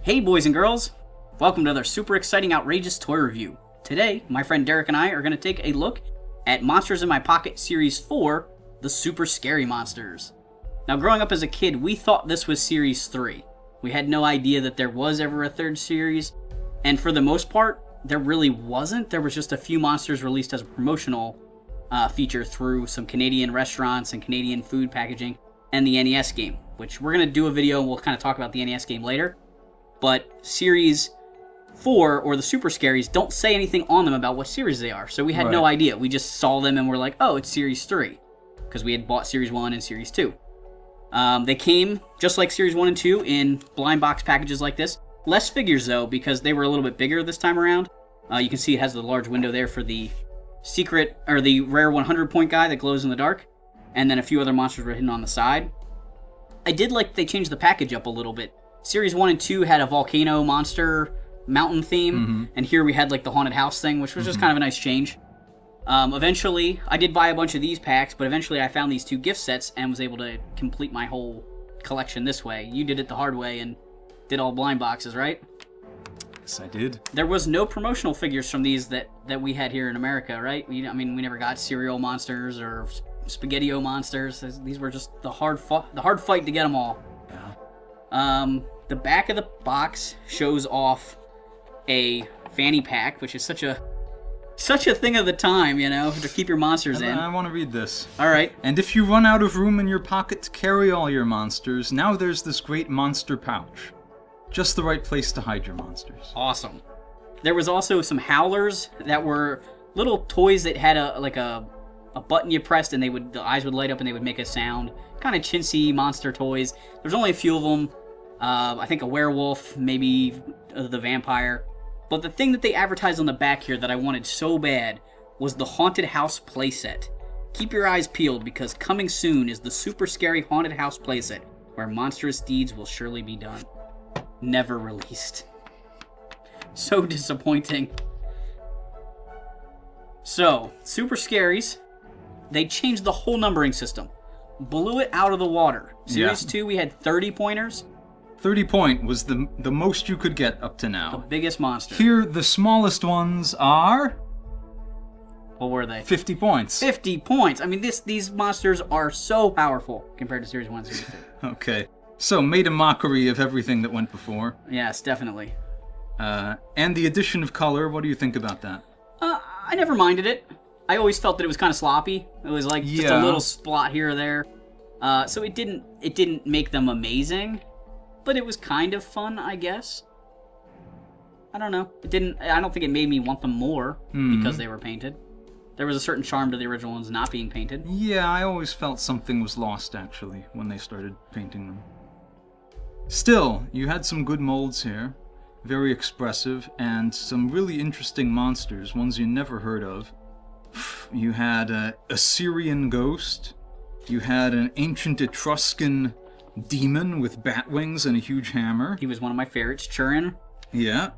Hey boys and girls, welcome to another super exciting outrageous toy review. Today, my friend Derek and I are going to take a look at Monsters in My Pocket Series 4, the Super Scary Monsters. Now growing up as a kid, we thought this was Series 3. We had no idea that there was ever a third series, and for the most part, there really wasn't. There was just a few monsters released as a promotional feature through some Canadian restaurants and Canadian food packaging and the NES game, which we're going to do a video and we'll kind of talk about the NES game later. But Series 4, or the Super Scaries, don't say anything on them about what series they are. So we had no idea. We just saw them and we're like, oh, it's Series 3. Because we had bought Series 1 and Series 2. They came, just like Series 1 and 2, in blind box packages like this. Less figures, though, because they were a little bit bigger this time around. You can see it has the large window there for the secret, or the rare 100-point guy that glows in the dark. And then a few other monsters were hidden on the side. I did like they changed the package up a little bit. Series 1 and 2 had a volcano monster mountain theme, and here we had like the haunted house thing, which was just kind of a nice change. Eventually, I did buy a bunch of these packs, but eventually I found these two gift sets and was able to complete my whole collection this way. You did it the hard way and did all blind boxes, right? Yes, I did. There was no promotional figures from these that we had here in America, right? We never got cereal monsters or spaghetti-o monsters. These were just the hard fight to get them all. Yeah. The back of the box shows off a fanny pack, which is such a thing of the time, you know, to keep your monsters in. I want to read this. All right. And if you run out of room in your pocket to carry all your monsters, now there's this great monster pouch. Just the right place to hide your monsters. Awesome. There was also some howlers that were little toys that had a button you pressed and the eyes would light up and they would make a sound. Kind of chintzy monster toys. There's only a few of them. I think a werewolf, maybe the vampire. But the thing that they advertised on the back here that I wanted so bad was the Haunted House Playset. Keep your eyes peeled because coming soon is the Super Scary Haunted House Playset, where monstrous deeds will surely be done. Never released. So disappointing. So, Super Scaries, they changed the whole numbering system. Blew it out of the water. Series 2, we had 30 pointers. 30 point was the most you could get up to now. The biggest monster. Here, the smallest ones are... What were they? 50 points. 50 points. I mean, these monsters are so powerful compared to Series 1 and Series 2. Okay. So, made a mockery of everything that went before. Yes, definitely. And the addition of color, what do you think about that? I never minded it. I always felt that it was kind of sloppy. It was like just a little spot here or there. So it didn't make them amazing. But it was kind of fun, I guess. I don't know. I don't think it made me want them more because they were painted. There was a certain charm to the original ones not being painted. Yeah, I always felt something was lost, actually, when they started painting them. Still, you had some good molds here. Very expressive, and some really interesting monsters, ones you never heard of. You had an Assyrian ghost. You had an ancient Etruscan demon with bat wings and a huge hammer. He was one of my favorites, Churin. Yeah.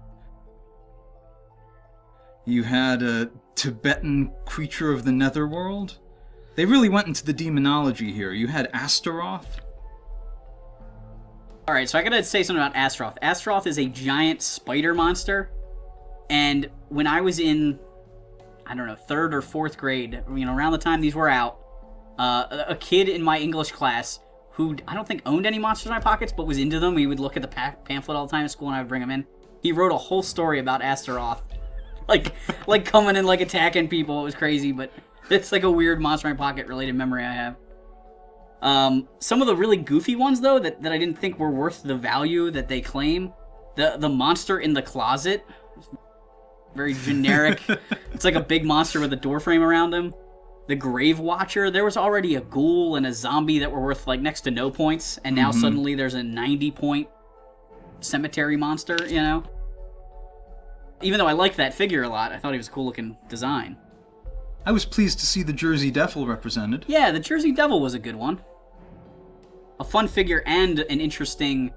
You had a Tibetan creature of the netherworld. They really went into the demonology here. You had Astaroth. Alright, so I gotta say something about Astaroth. Astaroth is a giant spider monster. And when I was in, I don't know, 3rd or 4th grade, around the time these were out, a kid in my English class who I don't think owned any monsters in my pockets, but was into them. We would look at the pamphlet all the time at school and I would bring them in. He wrote a whole story about Astaroth. Like coming and like attacking people. It was crazy, but it's like a weird monster in my pocket related memory I have. Some of the really goofy ones though that I didn't think were worth the value that they claim. The monster in the closet. Very generic. It's like a big monster with a door frame around him. The Grave Watcher, there was already a ghoul and a zombie that were worth like next to no points, and now suddenly there's a 90-point cemetery monster, Even though I liked that figure a lot, I thought he was a cool looking design. I was pleased to see the Jersey Devil represented. Yeah, the Jersey Devil was a good one. A fun figure and an interesting,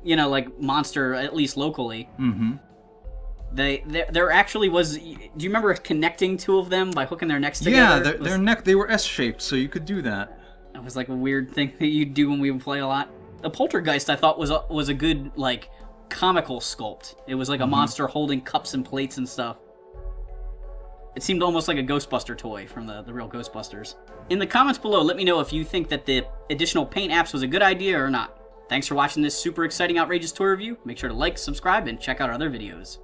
monster, at least locally. There actually was. Do you remember connecting two of them by hooking their necks together? Yeah, their neck, they were S-shaped, so you could do that. That was like a weird thing that you'd do when we would play a lot. The Poltergeist, I thought, was a good, like, comical sculpt. It was like a monster holding cups and plates and stuff. It seemed almost like a Ghostbuster toy from the real Ghostbusters. In the comments below, let me know if you think that the additional paint apps was a good idea or not. Thanks for watching this super exciting, outrageous toy review. Make sure to like, subscribe, and check out our other videos.